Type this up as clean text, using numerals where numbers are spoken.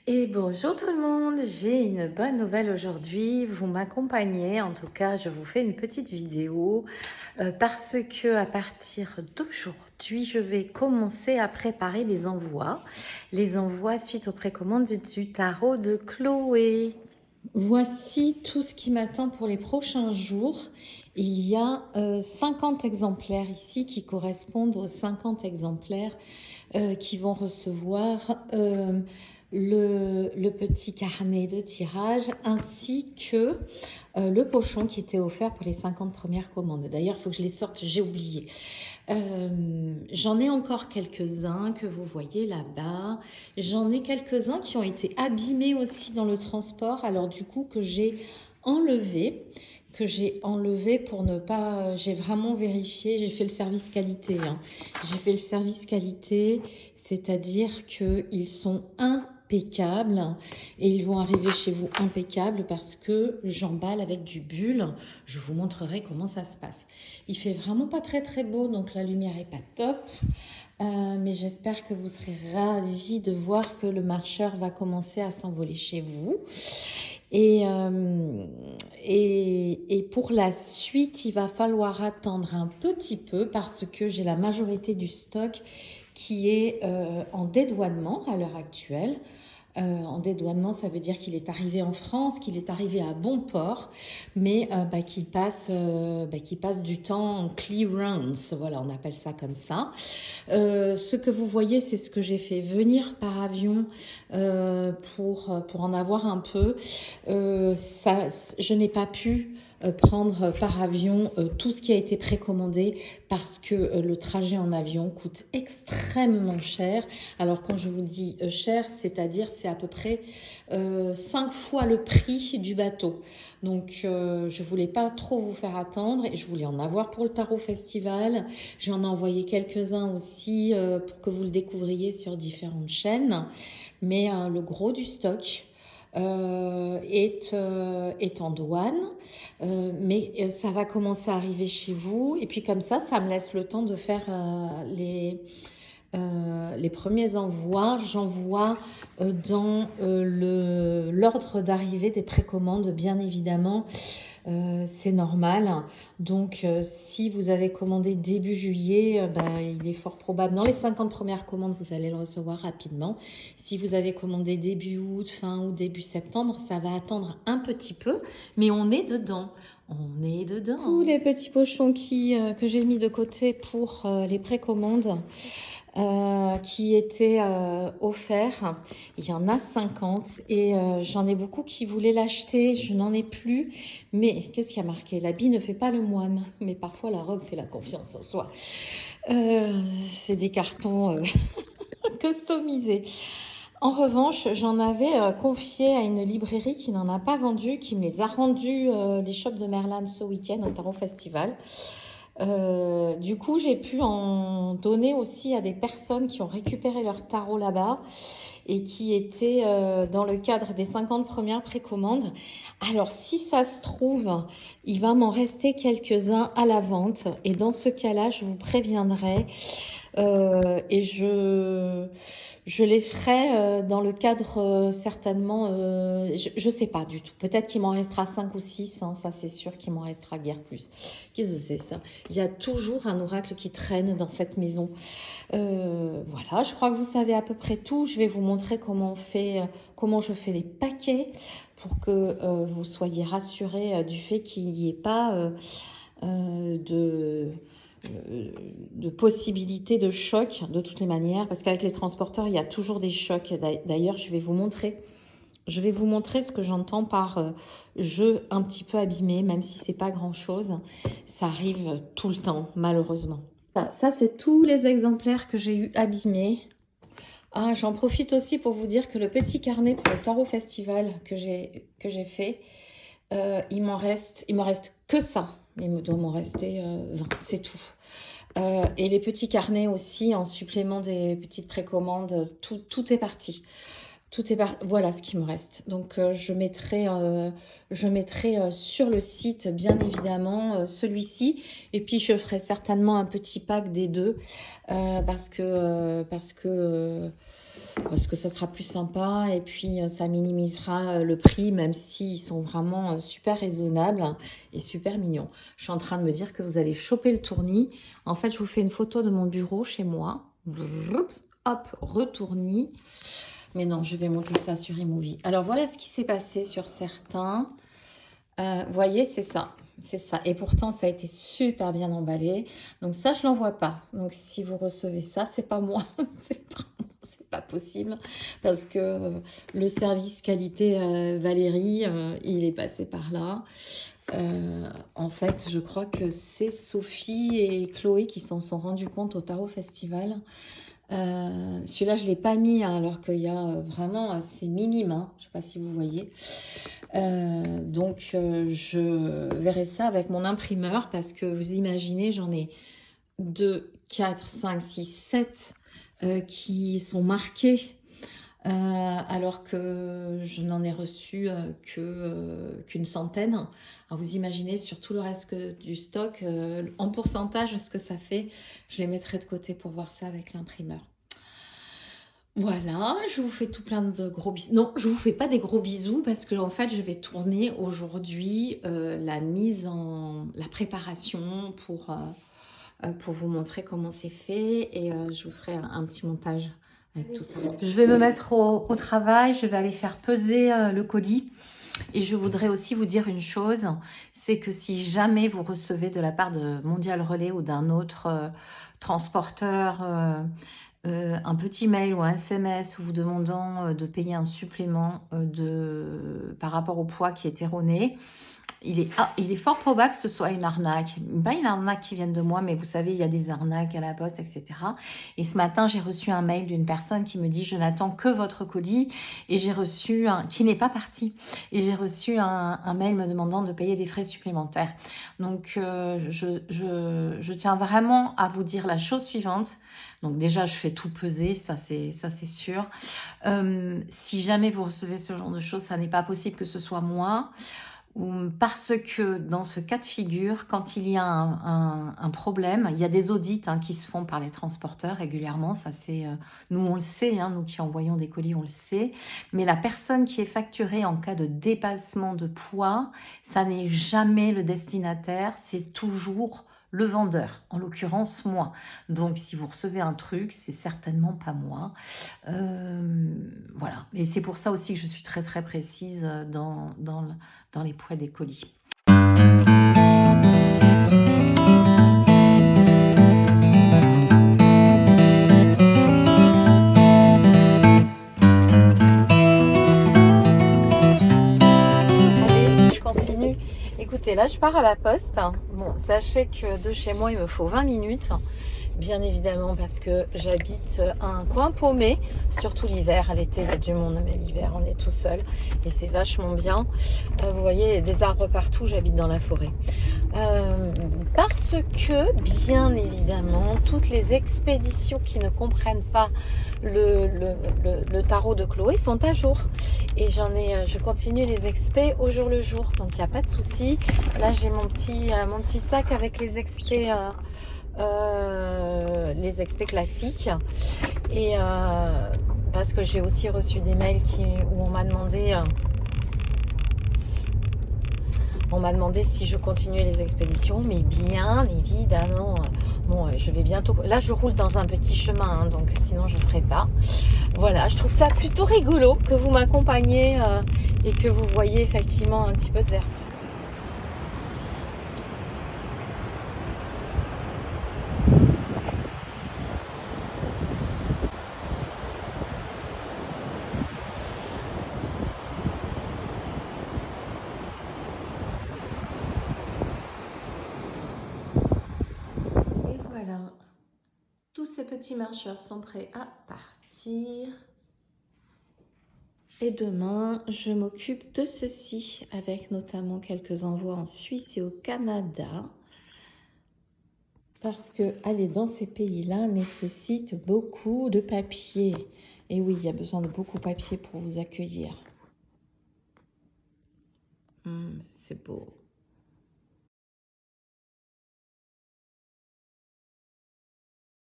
Et bonjour tout le monde, j'ai une bonne nouvelle aujourd'hui. Vous m'accompagnez, en tout cas, je vous fais une petite vidéo parce que à partir d'aujourd'hui, je vais commencer à préparer les envois suite aux précommandes du tarot de Chloé. Voici tout ce qui m'attend pour les prochains jours. Il y a 50 exemplaires ici qui correspondent aux 50 exemplaires qui vont recevoir le petit carnet de tirage ainsi que le pochon qui était offert pour les 50 premières commandes. D'ailleurs, il faut que je les sorte, j'ai oublié. J'en ai encore quelques-uns que vous voyez là-bas. J'en ai quelques-uns qui ont été abîmés aussi dans le transport. Alors du coup que j'ai enlevé pour ne pas... J'ai vraiment vérifié, j'ai fait le service qualité. J'ai fait le service qualité, c'est-à-dire qu'ils sont impeccables et ils vont arriver chez vous impeccables parce que j'emballe avec du bulle. Je vous montrerai comment ça se passe. Il fait vraiment pas très très beau, donc la lumière est pas top. Mais j'espère que vous serez ravis de voir que le marcheur va commencer à s'envoler chez vous. Et pour la suite, il va falloir attendre un petit peu parce que j'ai la majorité du stock qui est en dédouanement à l'heure actuelle. En dédouanement, ça veut dire qu'il est arrivé en France, qu'il est arrivé à bon port, mais qu'il passe du temps en clearance. Voilà, on appelle ça comme ça. Ce que vous voyez, c'est ce que j'ai fait venir par avion pour en avoir un peu. Je n'ai pas pu prendre par avion tout ce qui a été précommandé parce que le trajet en avion coûte extrêmement cher. Alors quand je vous dis cher, c'est-à-dire c'est à peu près 5 fois le prix du bateau. Donc je voulais pas trop vous faire attendre et je voulais en avoir pour le Tarot Festival. J'en ai envoyé quelques-uns aussi pour que vous le découvriez sur différentes chaînes. Mais le gros du stock est en douane, mais ça va commencer à arriver chez vous. Et puis comme ça me laisse le temps de faire les premiers envois. J'envoie dans l'ordre d'arrivée des précommandes, bien évidemment. C'est normal. Donc, si vous avez commandé début juillet, il est fort probable. Dans les 50 premières commandes, vous allez le recevoir rapidement. Si vous avez commandé début août, fin août, début septembre, ça va attendre un petit peu, mais on est dedans. On est dedans. Tous les petits pochons que j'ai mis de côté pour les précommandes. Qui étaient offerts. Il y en a 50 et j'en ai beaucoup qui voulaient l'acheter. Je n'en ai plus. Mais qu'est-ce qu'il y a marqué? L'habit ne fait pas le moine, mais parfois la robe fait la confiance en soi. C'est des cartons customisés. En revanche, j'en avais confié à une librairie qui n'en a pas vendu, qui me les a rendus, les shops de Merlin ce week-end au Tarot Festival. Du coup, j'ai pu en donner aussi à des personnes qui ont récupéré leur tarot là-bas et qui étaient dans le cadre des 50 premières précommandes. Alors, si ça se trouve, il va m'en rester quelques-uns à la vente et dans ce cas-là, je vous préviendrai et je les ferai dans le cadre certainement, je sais pas du tout. Peut-être qu'il m'en restera 5 ou 6, hein, ça c'est sûr qu'il m'en restera guère plus. Qu'est-ce que c'est ça? Il y a toujours un oracle qui traîne dans cette maison. Voilà, je crois que vous savez à peu près tout. Je vais vous montrer comment je fais les paquets pour que vous soyez rassurés du fait qu'il n'y ait pas de possibilité de choc de toutes les manières, parce qu'avec les transporteurs, il y a toujours des chocs. D'ailleurs, je vais vous montrer ce que j'entends par jeu un petit peu abîmé, même si c'est pas grand-chose. Ça arrive tout le temps, malheureusement. Ça, c'est tous les exemplaires que j'ai eu abîmés. Ah, j'en profite aussi pour vous dire que le petit carnet pour le Tarot Festival que j'ai fait, il me reste que ça. Il me doit m'en rester 20, c'est tout. Et les petits carnets aussi, en supplément des petites précommandes, tout est parti. Tout est voilà ce qui me reste. Donc je mettrai sur le site bien évidemment celui-ci et puis je ferai certainement un petit pack des deux parce que ça sera plus sympa et puis ça minimisera le prix même s'ils sont vraiment super raisonnables et super mignons. Je suis en train de me dire que vous allez choper le tournis. En fait, je vous fais une photo de mon bureau chez moi. Hop, retournis. Mais non, je vais monter ça sur iMovie. Alors, voilà ce qui s'est passé sur certains. Vous voyez, c'est ça. C'est ça. Et pourtant, ça a été super bien emballé. Donc ça, je l'envoie pas. Donc, si vous recevez ça, c'est pas moi. C'est pas possible. Parce que le service qualité Valérie, il est passé par là. En fait, je crois que c'est Sophie et Chloé qui s'en sont rendus compte au Tarot Festival. Celui-là, je ne l'ai pas mis, hein, alors qu'il y a vraiment, c'est minime, hein, je ne sais pas si vous voyez. Donc, je verrai ça avec mon imprimeur parce que vous imaginez, j'en ai 2, 4, 5, 6, 7 qui sont marqués. Alors que je n'en ai reçu qu'une centaine. Alors vous imaginez sur tout le reste du stock, en pourcentage, ce que ça fait. Je les mettrai de côté pour voir ça avec l'imprimeur. Voilà, je vous fais tout plein de gros bisous. Non, je vous fais pas des gros bisous parce que en fait, je vais tourner aujourd'hui la préparation pour vous montrer comment c'est fait et je vous ferai un petit montage avec tout ça. Je vais me mettre au travail, je vais aller faire peser le colis. Et je voudrais aussi vous dire une chose, c'est que si jamais vous recevez de la part de Mondial Relais ou d'un autre transporteur un petit mail ou un SMS vous demandant de payer un supplément par rapport au poids qui est erroné, il est fort probable que ce soit une arnaque. Pas une arnaque qui vienne de moi, mais vous savez, il y a des arnaques à la poste, etc. Et ce matin, j'ai reçu un mail d'une personne qui me dit « Je n'attends que votre colis » et j'ai reçu qui n'est pas parti. Et j'ai reçu un mail me demandant de payer des frais supplémentaires. Donc, je tiens vraiment à vous dire la chose suivante. Donc déjà, je fais tout peser, ça c'est sûr. Si jamais vous recevez ce genre de choses, ça n'est pas possible que ce soit moi. Parce que dans ce cas de figure, quand il y a un problème, il y a des audits qui se font par les transporteurs régulièrement, ça c'est nous on le sait, nous qui envoyons des colis on le sait, mais la personne qui est facturée en cas de dépassement de poids, ça n'est jamais le destinataire, c'est toujours le vendeur, en l'occurrence moi. Donc si vous recevez un truc, c'est certainement pas moi. Voilà, et c'est pour ça aussi que je suis très très précise dans les poids des colis. Allez, je continue. Écoutez, là je pars à la poste. Bon, sachez que de chez moi il me faut 20 minutes. Bien évidemment parce que j'habite un coin paumé, surtout l'hiver. L'été il y a du monde, mais l'hiver on est tout seul et c'est vachement bien. Vous voyez, il y a des arbres partout, j'habite dans la forêt. Parce que bien évidemment toutes les expéditions qui ne comprennent pas le tarot de Chloé sont à jour et je continue les expés au jour le jour, donc il n'y a pas de souci. Là j'ai mon petit sac avec les expés classiques et parce que j'ai aussi reçu des mails où on m'a demandé si je continuais les expéditions, mais bien évidemment. Bon, je vais bientôt. Là, je roule dans un petit chemin, donc sinon je ne ferai pas. Voilà, je trouve ça plutôt rigolo que vous m'accompagniez et que vous voyez effectivement un petit peu de vert. Tous ces petits marcheurs sont prêts à partir. Et demain, je m'occupe de ceci, avec notamment quelques envois en Suisse et au Canada. Parce que aller dans ces pays-là nécessite beaucoup de papier. Et oui, il y a besoin de beaucoup de papier pour vous accueillir. C'est beau.